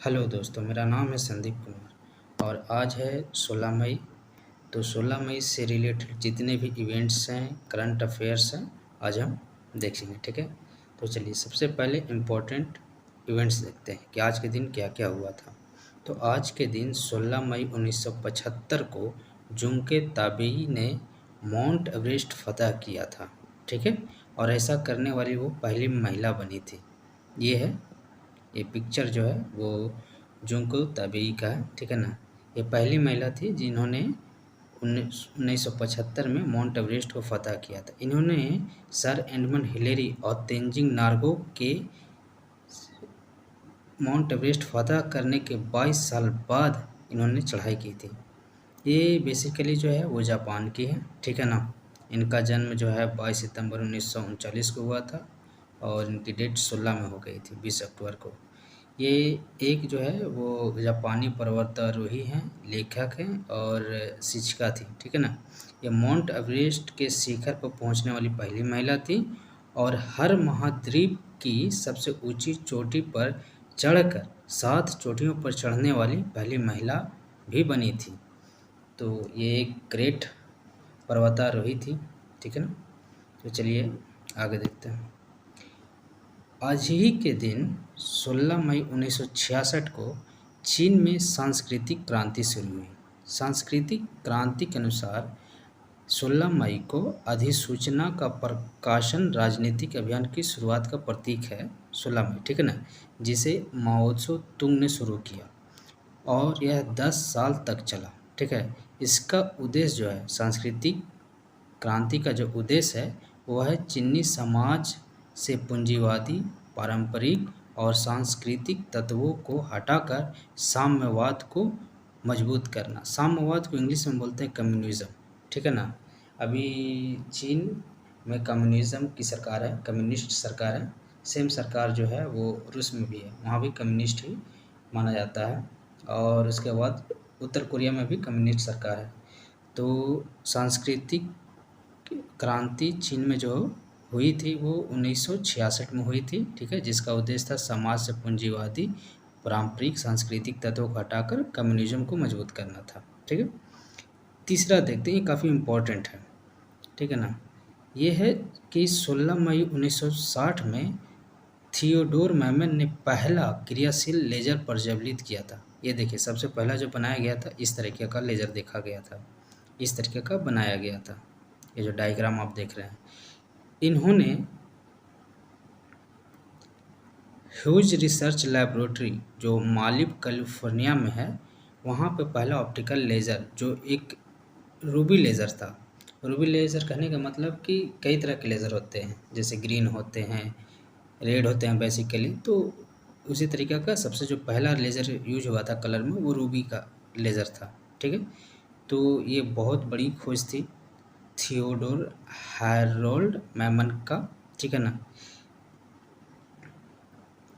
Hello दोस्तों, मेरा नाम है संदीप कुमार और आज है 16 मई। तो 16 मई से रिलेटेड जितने भी इवेंट्स हैं, करंट अफेयर्स हैं, आज हम देखेंगे। ठीक है, तो चलिए सबसे पहले इम्पोर्टेंट इवेंट्स देखते हैं कि आज के दिन क्या क्या हुआ था। तो आज के दिन 16 मई 1975 को जुंके ताबेई ने माउंट एवरेस्ट फतह किया था। ठीक है, और ऐसा करने वाली वो पहली महिला बनी थी। ये पिक्चर जो है वो जुंको ताबेई का है। ठीक है ना, ये पहली महिला थी जिन्होंने 1975 में माउंट एवरेस्ट को फतह किया था। इन्होंने सर एडमंड हिलेरी और तेंजिंग नार्गो के माउंट एवरेस्ट फतह करने के 22 साल बाद इन्होंने चढ़ाई की थी। ये बेसिकली जो है वो जापान की है। ठीक है ना, इनका जन्म जो है 22 सितंबर 1939 को हुआ था और इनकी डेट 16 में हो गई थी, 20 अक्टूबर को। ये एक जो है वो जापानी पर्वतारोही हैं, लेखक हैं और शिक्षिका थी। ठीक है ना, ये माउंट एवरेस्ट के शिखर पर पहुंचने वाली पहली महिला थी और हर महाद्वीप की सबसे ऊंची चोटी पर चढ़कर 7 चोटियों पर चढ़ने वाली पहली महिला भी बनी थी। तो ये एक ग्रेट पर्वतारोही थी। ठीक है ना, तो चलिए आगे देखते हैं। आज ही के दिन 16 मई 1966 को चीन में सांस्कृतिक क्रांति शुरू हुई। सांस्कृतिक क्रांति के अनुसार 16 मई को अधिसूचना का प्रकाशन राजनीतिक अभियान की शुरुआत का प्रतीक है। 16 मई, ठीक है ना, जिसे माओ त्से तुंग ने शुरू किया और यह 10 साल तक चला। ठीक है, इसका उद्देश्य जो है, सांस्कृतिक क्रांति का जो उद्देश्य है वह है चीनी समाज से पूंजीवादी, पारंपरिक और सांस्कृतिक तत्वों को हटाकर साम्यवाद को मजबूत करना। साम्यवाद को इंग्लिश में बोलते हैं कम्युनिज्म। ठीक है ना, अभी चीन में कम्युनिज्म की सरकार है, कम्युनिस्ट सरकार है। सेम सरकार जो है वो रूस में भी है, वहाँ भी कम्युनिस्ट ही माना जाता है। और उसके बाद उत्तर कोरिया में भी कम्युनिस्ट सरकार है। तो सांस्कृतिक क्रांति चीन में जो हुई थी वो 1966 में हुई थी। ठीक है, जिसका उद्देश्य था समाज से पूंजीवादी, पारंपरिक सांस्कृतिक तत्वों को हटाकर कम्युनिज्म को मजबूत करना था। ठीक है, तीसरा देखते हैं, ये काफ़ी इम्पोर्टेंट है। ठीक है ना, ये है कि 16 मई 1960 में थियोडोर मैमन ने पहला क्रियाशील लेजर प्रज्वलित किया था। ये देखिए, सबसे पहला जो बनाया गया था इस तरीके का लेजर देखा गया था, इस तरीके का बनाया गया था। ये जो डायग्राम आप देख रहे हैं, इन्होंने ह्यूज रिसर्च लैबोरेटरी जो मालिब कैलिफोर्निया में है, वहाँ पे पहला ऑप्टिकल लेज़र जो एक रूबी लेज़र था। रूबी लेज़र कहने का मतलब कि कई तरह के लेज़र होते हैं, जैसे ग्रीन होते हैं, रेड होते हैं बेसिकली। तो उसी तरीके का सबसे जो पहला लेज़र यूज हुआ था कलर में, वो रूबी का लेज़र था। ठीक है, तो ये बहुत बड़ी खोज थी थियोडोर हैरोल्ड मैमन का। ठीक है ना,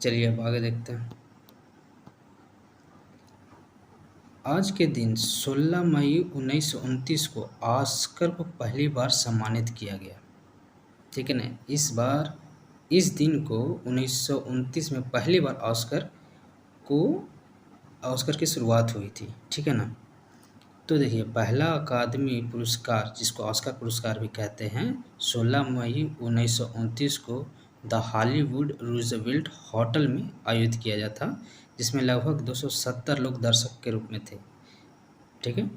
चलिए अब आगे देखते हैं। आज के दिन 16 मई 1929 को ऑस्कर को पहली बार सम्मानित किया गया। ठीक है ना, इस दिन को 1929 में पहली बार ऑस्कर की शुरुआत हुई थी। ठीक है ना, तो देखिए, पहला अकादमी पुरस्कार जिसको ऑस्कर पुरस्कार भी कहते हैं, 16 मई 1929 को द हॉलीवुड रूजवेल्ट होटल में आयोजित किया गया था, जिसमें लगभग 270 लोग दर्शक के रूप में थे। ठीक है,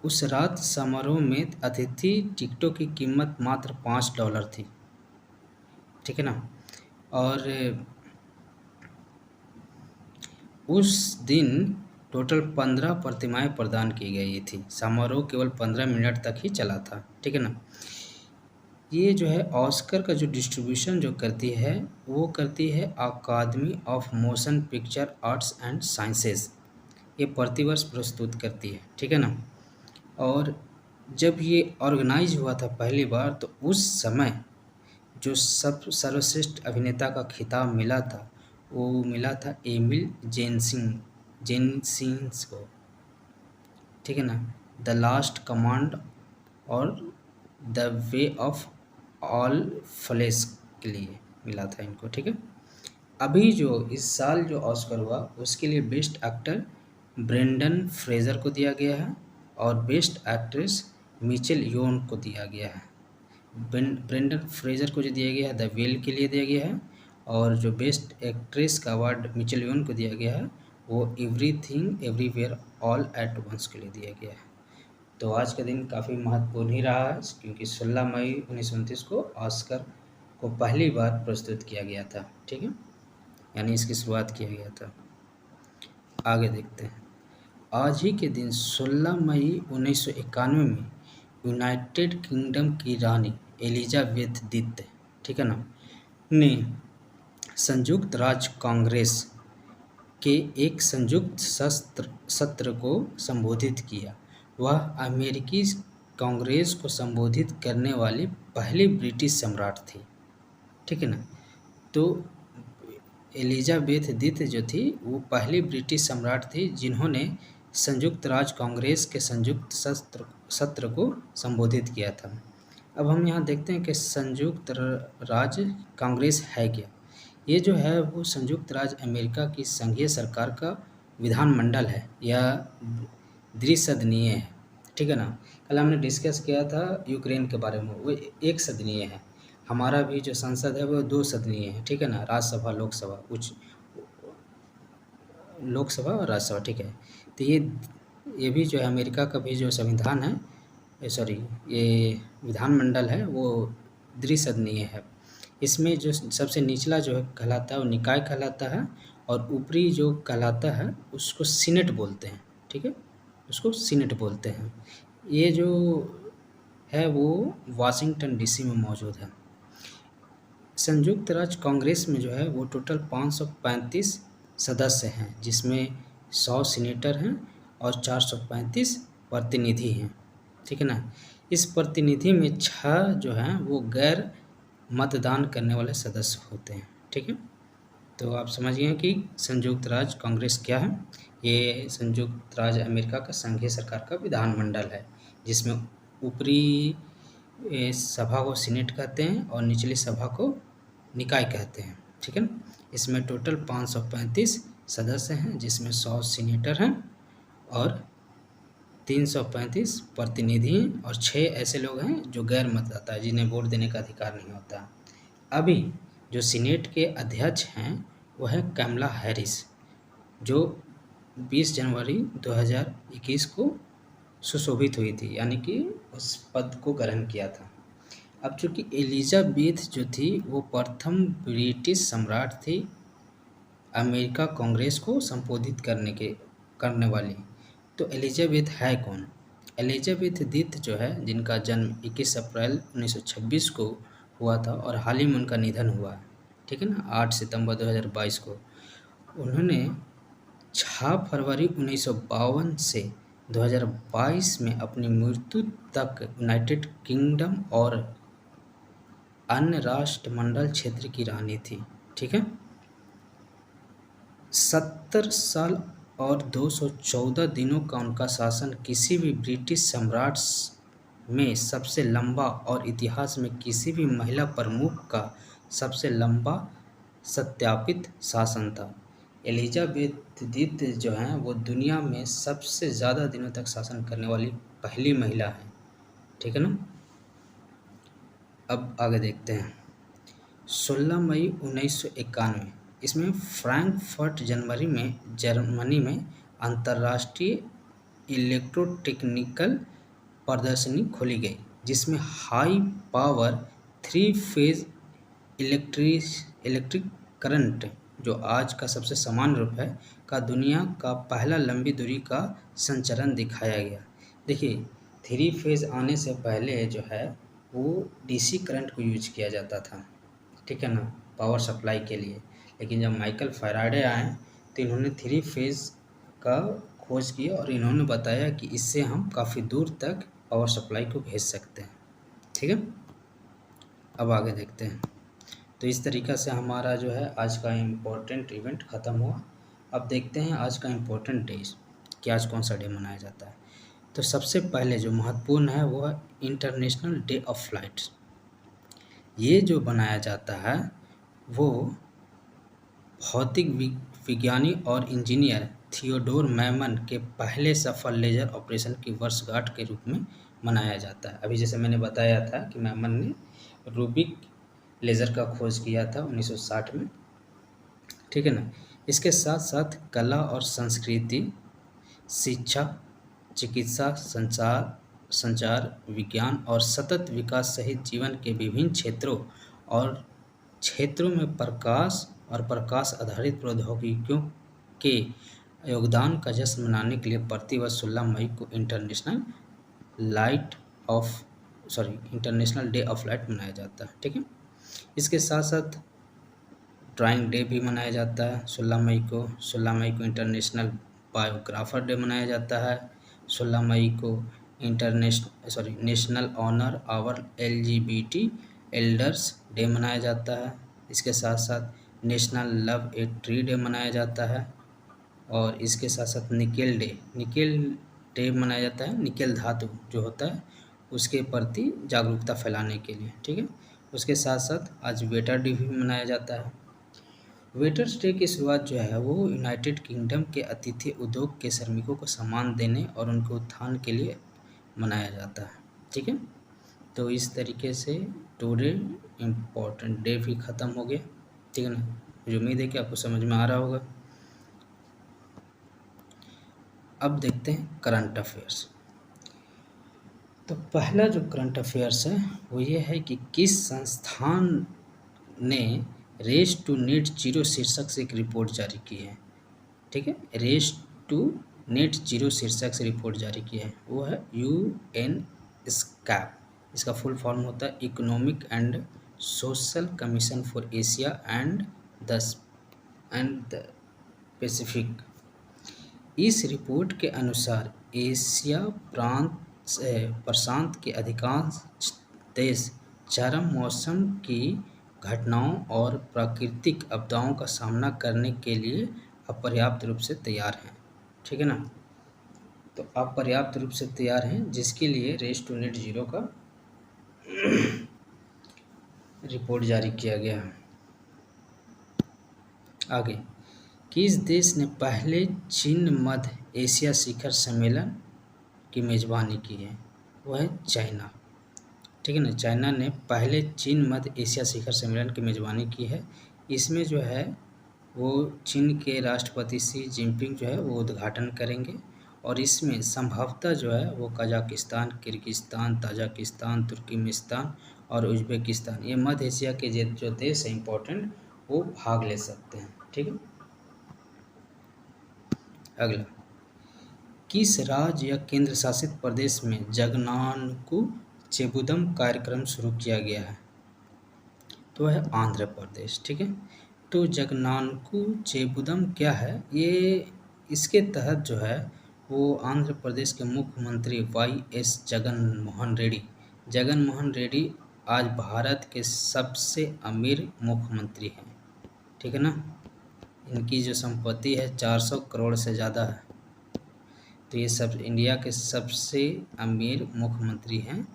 उस रात समारोह में अतिथि टिकटों की कीमत मात्र $5 थी। ठीक है ना, और उस दिन टोटल 15 प्रतिमाएं प्रदान की गई थी। समारोह केवल 15 मिनट तक ही चला था। ठीक है ना, ये जो है ऑस्कर का जो डिस्ट्रीब्यूशन जो करती है वो करती है Academy of Motion Picture Arts and Sciences. ये प्रतिवर्ष प्रस्तुत करती है। ठीक है ना, और जब ये ऑर्गेनाइज हुआ था पहली बार, तो उस समय जो सर्वश्रेष्ठ अभिनेता का खिताब मिला था वो मिला था एमिल जेनसिंस को। ठीक है ना, द लास्ट कमांड और the way of all flesh के लिए मिला था इनको। ठीक है, अभी जो इस साल जो ऑस्कर हुआ उसके लिए बेस्ट एक्टर ब्रेंडन फ्रेजर को दिया गया है और बेस्ट एक्ट्रेस मिचेल योन को दिया गया है। ब्रेंडन फ्रेजर को जो दिया गया है द वेल के लिए दिया गया है और जो बेस्ट एक्ट्रेस का अवार्ड मिचेल योन को दिया गया है वो everything everywhere all at once के लिए दिया गया है। तो आज का दिन काफ़ी महत्वपूर्ण ही रहा है क्योंकि 16 मई 1929 को ऑस्कर को पहली बार प्रस्तुत किया गया था। ठीक है, यानी इसकी शुरुआत किया गया था। आगे देखते हैं। आज ही के दिन 16 मई 1991 में यूनाइटेड किंगडम की रानी एलिजाबेथ द्वितीय, ठीक है ना, ने संयुक्त राज्य कांग्रेस के एक संयुक्त सत्र को संबोधित किया। वह अमेरिकी कांग्रेस को संबोधित करने वाली पहली ब्रिटिश सम्राट थी। ठीक है ना, तो एलिजाबेथ द्वितीय जो थी वो पहली ब्रिटिश सम्राट थी जिन्होंने संयुक्त राज्य कांग्रेस के संयुक्त सत्र को संबोधित किया था। अब हम यहाँ देखते हैं कि संयुक्त राज्य कांग्रेस है क्या। ये जो है वो संयुक्त राज्य अमेरिका की संघीय सरकार का विधानमंडल है या द्विसदनीय है। ठीक है ना, कल हमने डिस्कस किया था यूक्रेन के बारे में, वो एक सदनीय है। हमारा भी जो संसद है वो दो सदनीय है। ठीक है ना, राज्यसभा लोकसभा उच्च लोकसभा और राज्यसभा। ठीक है, तो ये भी जो है अमेरिका का भी जो संविधान है, सॉरी ये विधानमंडल है वो द्विसदनीय है। इसमें जो सबसे निचला जो है कहलाता है वो निकाय कहलाता है और ऊपरी जो कहलाता है उसको सीनेट बोलते हैं। ठीक है, उसको सीनेट बोलते हैं। ये जो है वो वाशिंगटन डीसी में मौजूद है। संयुक्त राज्य कांग्रेस में जो है वो टोटल 535 सदस्य हैं जिसमें 100 सीनेटर हैं और 435 प्रतिनिधि हैं। ठीक है ना, इस प्रतिनिधि में 6 जो हैं वो गैर मतदान करने वाले सदस्य होते हैं। ठीक है, तो आप समझिए कि संयुक्त राज्य कांग्रेस क्या है। ये संयुक्त राज्य अमेरिका का संघीय सरकार का विधानमंडल है जिसमें ऊपरी सभा को सीनेट कहते हैं और निचली सभा को निकाय कहते हैं। ठीक है ना, इसमें टोटल 535 सदस्य हैं जिसमें 100 सीनेटर हैं और 335 प्रतिनिधि हैं और 6 ऐसे लोग हैं जो गैर मतदाता है जिन्हें वोट देने का अधिकार नहीं होता। अभी जो सीनेट के अध्यक्ष हैं वो है कमला हैरिस जो 20 जनवरी 2021 को सुशोभित हुई थी, यानी कि उस पद को ग्रहण किया था। अब चूँकि एलिजाबेथ जो थी वो प्रथम ब्रिटिश सम्राट थी अमेरिका कांग्रेस को संबोधित करने वाली। तो एलिजाबेथ है कौन? एलिजाबेथ द्वितीय जो है जिनका जन्म 21 अप्रैल 1926 को हुआ था और हाल ही में उनका निधन हुआ है। ठीक है ना, 8 सितंबर 2022 को। उन्होंने 6 फरवरी 1952 से 2022 में अपनी मृत्यु तक यूनाइटेड किंगडम और अन्य राष्ट्रमंडल क्षेत्र की रानी थी। ठीक है, 70 साल और 214 दिनों का उनका शासन किसी भी ब्रिटिश सम्राट में सबसे लंबा और इतिहास में किसी भी महिला प्रमुख का सबसे लंबा सत्यापित शासन था। एलिजाबेथ द्वितीय जो हैं वो दुनिया में सबसे ज़्यादा दिनों तक शासन करने वाली पहली महिला है। ठीक है ना, अब आगे देखते हैं। 16 मई 1991 इसमें फ्रैंकफर्ट जर्मनी में अंतर्राष्ट्रीय इलेक्ट्रोटेक्निकल प्रदर्शनी खोली गई जिसमें high power 3 phase electric current जो आज का सबसे सामान्य रूप है का दुनिया का पहला लंबी दूरी का संचरण दिखाया गया। देखिए 3 फेज आने से पहले जो है वो डीसी करंट को यूज किया जाता था। ठीक है ना, पावर सप्लाई के लिए। लेकिन जब माइकल फैराडे आए तो इन्होंने 3 फेज का खोज किया और इन्होंने बताया कि इससे हम काफ़ी दूर तक पावर सप्लाई को भेज सकते हैं। ठीक है, अब आगे देखते हैं। तो इस तरीक़ा से हमारा जो है आज का इम्पोर्टेंट इवेंट ख़त्म हुआ। अब देखते हैं आज का इम्पोर्टेंट डे कि आज कौन सा डे मनाया जाता है। तो सबसे पहले जो महत्वपूर्ण है वो है इंटरनेशनल डे ऑफ फ्लाइट्स। ये जो बनाया जाता है वो भौतिक विज्ञानी और इंजीनियर थियोडोर मैमन के पहले सफल लेजर ऑपरेशन की वर्षगांठ के रूप में मनाया जाता है। अभी जैसे मैंने बताया था कि मैमन ने रूबिक लेज़र का खोज किया था 1960 में, ठीक है ना। इसके साथ साथ कला और संस्कृति, शिक्षा, चिकित्सा, संचार, विज्ञान और सतत विकास सहित जीवन के विभिन्न क्षेत्रों में प्रकाश आधारित प्रौद्योगिकियों के योगदान का जश्न मनाने के लिए प्रतिवर्ष 16 मई को इंटरनेशनल डे ऑफ लाइट मनाया जाता है, ठीक है। इसके साथ साथ ड्राइंग डे भी मनाया जाता है 16 मई को। 16 मई को इंटरनेशनल बायोग्राफर डे मनाया जाता है। 16 मई को national honour our LGBT elders day मनाया जाता है। इसके साथ साथ national love a tree day मनाया जाता है। और इसके साथ साथ निकेल डे मनाया जाता है। निकेल धातु जो होता है उसके प्रति जागरूकता फैलाने के लिए, ठीक है। उसके साथ साथ आज वेटर डे भी मनाया जाता है। वेटर्स डे की शुरुआत जो है वो यूनाइटेड किंगडम के आतिथ्य उद्योग के श्रमिकों को सम्मान देने और उनके उत्थान के लिए मनाया जाता है, ठीक है। तो इस तरीके से टुडे इम्पोर्टेंट डे भी ख़त्म हो गया, ठीक है ना। मुझे उम्मीद है कि आपको समझ में आ रहा होगा। अब देखते हैं करंट अफेयर्स। तो पहला जो करंट अफेयर्स है वो ये है कि किस संस्थान ने रेस टू नेट जीरो शीर्षक से एक रिपोर्ट जारी की है, ठीक है। रेस टू नेट जीरो शीर्षक से रिपोर्ट जारी की है, वो है UNESCAP। इसका फुल फॉर्म होता है economic and social commission for Asia and the Pacific. इस रिपोर्ट के अनुसार एशिया प्रशांत के अधिकांश देश चरम मौसम की घटनाओं और प्राकृतिक आपदाओं का सामना करने के लिए अपर्याप्त रूप से तैयार हैं, ठीक है ना। तो अपर्याप्त रूप से तैयार हैं, जिसके लिए रेस टू नेट जीरो का रिपोर्ट जारी किया गया है। आगे, किस देश ने पहले चीन मध्य एशिया शिखर सम्मेलन की मेज़बानी की है, वह है चाइना, ठीक है ना। चाइना ने पहले चीन मध्य एशिया शिखर सम्मेलन की मेज़बानी की है। इसमें जो है वो चीन के राष्ट्रपति शी जिनपिंग जो है वो उद्घाटन करेंगे और इसमें संभवतः जो है वो कजाकिस्तान, किर्गिस्तान, ताजिकिस्तान, तुर्कमेनिस्तान और उज्बेकिस्तान, ये मध्य एशिया के जो देश हैं इम्पोर्टेंट, वो भाग ले सकते हैं, ठीक है। अगला, किस राज्य या केंद्र शासित प्रदेश में जगनानकू चेबुदम कार्यक्रम शुरू किया गया है, तो है आंध्र प्रदेश, ठीक है। तो जगनानकू चेबुदम क्या है, ये इसके तहत जो है वो आंध्र प्रदेश के मुख्यमंत्री YS जगन मोहन रेड्डी आज भारत के सबसे अमीर मुख्यमंत्री हैं, ठीक है ना। इनकी जो संपत्ति है 400 करोड़ से ज़्यादा है। तो ये सब इंडिया के सबसे अमीर मुख्यमंत्री हैं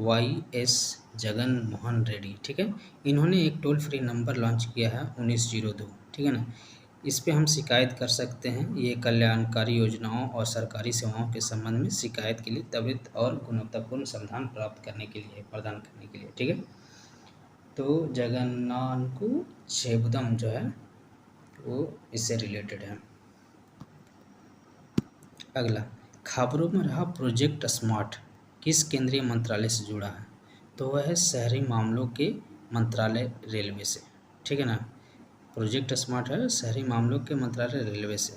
YS जगन मोहन रेड्डी, ठीक है। इन्होंने एक टोल फ्री नंबर लॉन्च किया है 1902, ठीक है ना। इस पे हम शिकायत कर सकते हैं। ये कल्याणकारी योजनाओं और सरकारी सेवाओं के संबंध में शिकायत के लिए त्वरित और गुणवत्तापूर्ण समाधान प्रदान करने के लिए, ठीक है। तो जगनानकू चेबुदम जो है वो इससे रिलेटेड है। अगला, खबरों में रहा प्रोजेक्ट स्मार्ट किस केंद्रीय मंत्रालय से जुड़ा है, तो वह है शहरी मामलों के मंत्रालय रेलवे से, ठीक है ना। प्रोजेक्ट स्मार्ट है शहरी मामलों के मंत्रालय रेलवे से।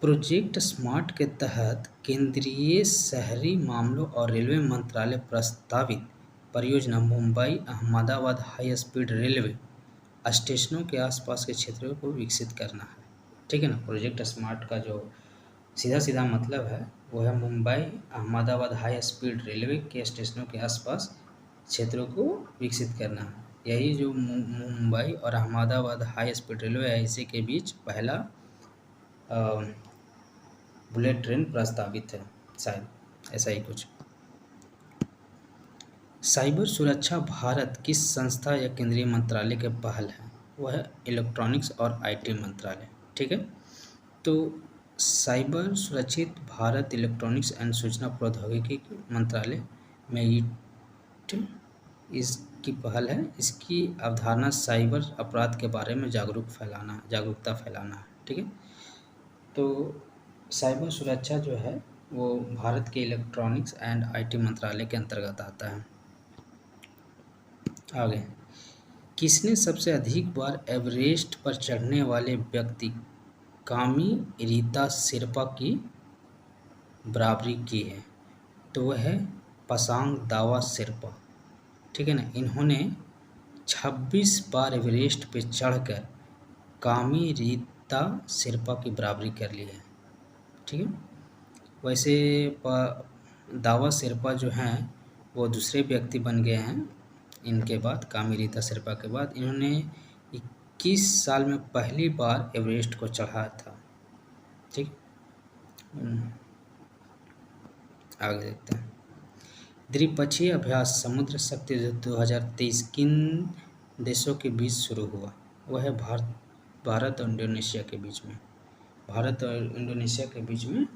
प्रोजेक्ट स्मार्ट के तहत केंद्रीय शहरी मामलों और रेलवे मंत्रालय प्रस्तावित परियोजना Mumbai Ahmedabad high speed railway स्टेशनों के आसपास के क्षेत्रों को विकसित करना है, ठीक है ना। प्रोजेक्ट स्मार्ट का जो सीधा मतलब है वो है Mumbai Ahmedabad high speed railway के स्टेशनों के आसपास क्षेत्रों को विकसित करना है। यही जो मुंबई और अहमदाबाद हाई स्पीड रेलवे है, इसी के बीच पहला बुलेट ट्रेन प्रस्तावित है, शायद ऐसा ही कुछ। साइबर सुरक्षा भारत किस संस्था या केंद्रीय मंत्रालय के पहल है, वह है इलेक्ट्रॉनिक्स और आईटी मंत्रालय। ठीक है, तो साइबर सुरक्षित भारत इलेक्ट्रॉनिक्स एंड सूचना प्रौद्योगिकी मंत्रालय मेरिट इसकी पहल है। इसकी अवधारणा साइबर अपराध के बारे में जागरूकता फैलाना है। ठीक है, तो साइबर सुरक्षा जो है वो भारत के इलेक्ट्रॉनिक्स एंड आईटी मंत्रालय के अंतर्गत आता है। आगे, किसने सबसे अधिक बार एवरेस्ट पर चढ़ने वाले व्यक्ति कामी रीता शेरपा की बराबरी की है? तो वह है पसांग दावा शेरपा। ठीक है ना, इन्होंने 26 बार एवरेस्ट पे चढ़कर कामी रीता शेरपा की बराबरी कर ली है। ठीक है, वैसे दावा शेरपा जो हैं वो दूसरे व्यक्ति बन गए हैं इनके बाद, कामी रीता शेरपा के बाद। इन्होंने 21 साल में पहली बार एवरेस्ट को चढ़ा था। ठीक, आगे देखते हैं। द्विपक्षीय अभ्यास समुद्र शक्ति 2023 किन देशों के बीच शुरू हुआ? वह है भारत और इंडोनेशिया के बीच में। भारत और इंडोनेशिया के बीच में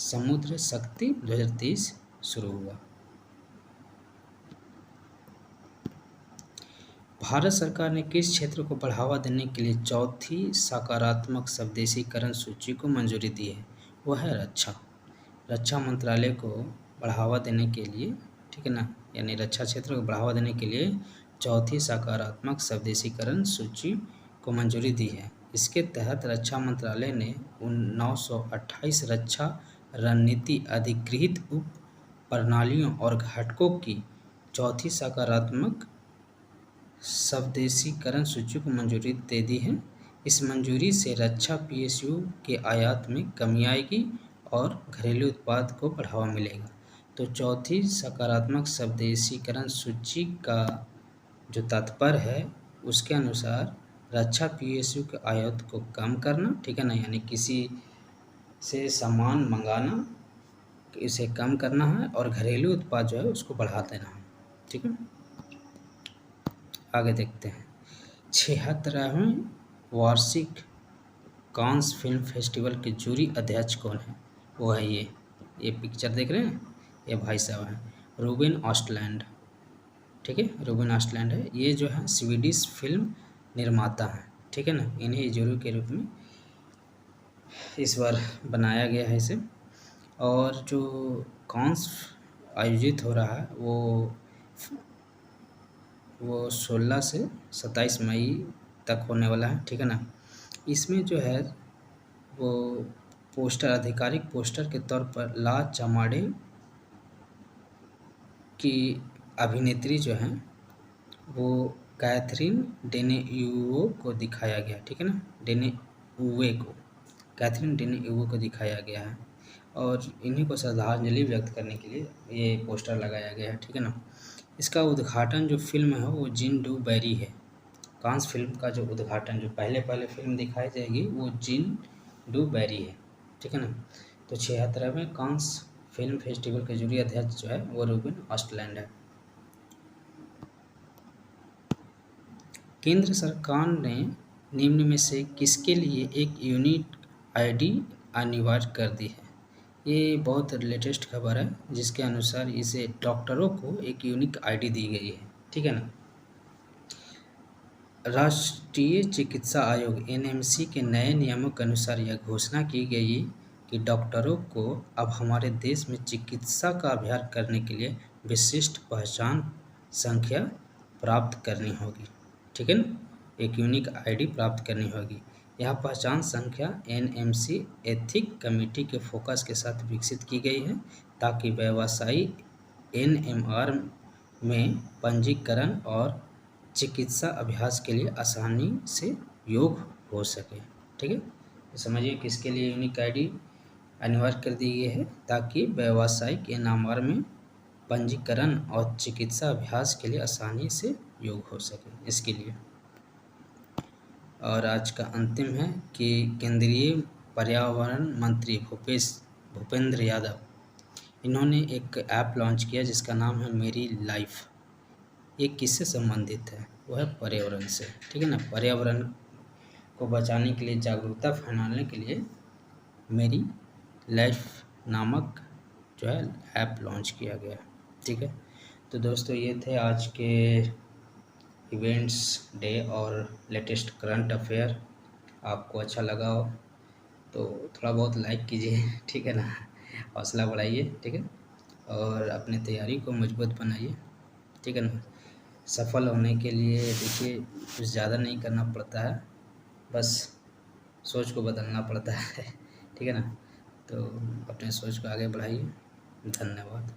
समुद्र शक्ति 2023 शुरू हुआ। भारत सरकार ने किस क्षेत्र को बढ़ावा देने के लिए चौथी सकारात्मक स्वदेशीकरण सूची को मंजूरी दी है? वह है रक्षा मंत्रालय को बढ़ावा देने के लिए, ठीक है ना, यानी रक्षा क्षेत्र को बढ़ावा देने के लिए चौथी सकारात्मक स्वदेशीकरण सूची को मंजूरी दी है। इसके तहत रक्षा मंत्रालय ने 928 रक्षा रणनीति अधिकृत उप प्रणालियों और घटकों की चौथी सकारात्मक स्वदेशीकरण सूची को मंजूरी दे दी है। इस मंजूरी से रक्षा पीएसयू के आयात में कमी आएगी और घरेलू उत्पाद को बढ़ावा मिलेगा। तो चौथी सकारात्मक स्वदेशीकरण सूची का जो तात्पर्य है उसके अनुसार रक्षा पीएसयू के आयात को कम करना, ठीक है ना, यानी किसी से सामान मंगाना इसे कम करना है और घरेलू उत्पाद जो है उसको बढ़ा देना है। ठीक है, आगे देखते हैं। 76वें वार्षिक कांस फिल्म फेस्टिवल के जूरी अध्यक्ष कौन है? वो है ये पिक्चर देख रहे हैं, ये भाई साहब हैं रूबिन ऑस्टलैंड। ठीक है, रूबिन ऑस्टलैंड है, ये जो है स्वीडिश फिल्म निर्माता हैं। ठीक है ना, इन्हें जूरी के रूप में इस बार बनाया गया है इसे। और जो कांस आयोजित हो रहा है वो 16 से 27 मई तक होने वाला है। ठीक है ना, इसमें जो है वो पोस्टर, आधिकारिक पोस्टर के तौर पर ला चमाड़े की अभिनेत्री जो हैं वो कैथरीन डेनेयूवो को दिखाया गया। ठीक है ना, कैथरीन डेनेयूवो को दिखाया गया है और इन्हीं को श्रद्धांजलि व्यक्त करने के लिए ये पोस्टर लगाया गया है। ठीक है ना, इसका उद्घाटन जो फिल्म है वो जिन डू बैरी है। कांस फिल्म का जो उद्घाटन, जो पहले फिल्म दिखाई जाएगी वो जिन डू बैरी है। ठीक है ना, तो 76वें कांस फिल्म फेस्टिवल के जूरी अध्यक्ष जो है वो रूबिन ऑस्टलैंड है। केंद्र सरकार ने निम्न में से किसके लिए एक यूनिक आईडी अनिवार्य कर दी है? ये बहुत लेटेस्ट खबर है जिसके अनुसार इसे डॉक्टरों को एक यूनिक आईडी दी गई है। ठीक है ना, राष्ट्रीय चिकित्सा आयोग एनएमसी के नए नियमों के अनुसार यह घोषणा की गई कि डॉक्टरों को अब हमारे देश में चिकित्सा का अभ्यास करने के लिए विशिष्ट पहचान संख्या प्राप्त करनी होगी। ठीक है ना, एक यूनिक आईडी प्राप्त करनी होगी। यह पहचान संख्या एनएमसी एथिक कमेटी के फोकस के साथ विकसित की गई है ताकि व्यवसायी एनएमआर में पंजीकरण और चिकित्सा अभ्यास के लिए आसानी से योग हो सके। ठीक है, तो समझिए किसके लिए यूनिक आईडी अनिवार्य कर दी गई है, ताकि व्यावसायिक एनएमआर में पंजीकरण और चिकित्सा अभ्यास के लिए आसानी से योग हो सके, इसके लिए। और आज का अंतिम है कि केंद्रीय पर्यावरण मंत्री भूपेंद्र यादव, इन्होंने एक ऐप लॉन्च किया जिसका नाम है मेरी लाइफ। ये किससे संबंधित है? वो है पर्यावरण से, ठीक है ना। पर्यावरण को बचाने के लिए, जागरूकता फैलाने के लिए मेरी लाइफ नामक जो है ऐप लॉन्च किया गया, ठीक है। तो दोस्तों ये थे आज के इवेंट्स डे और लेटेस्ट करंट अफेयर। आपको अच्छा लगा हो तो थोड़ा बहुत लाइक कीजिए, ठीक है ना, हौसला बढ़ाइए, ठीक है। और अपनी तैयारी को मजबूत बनाइए, ठीक है ना। सफल होने के लिए देखिए कुछ ज़्यादा नहीं करना पड़ता है, बस सोच को बदलना पड़ता है, ठीक है ना। तो अपने सोच को आगे बढ़ाइए। धन्यवाद।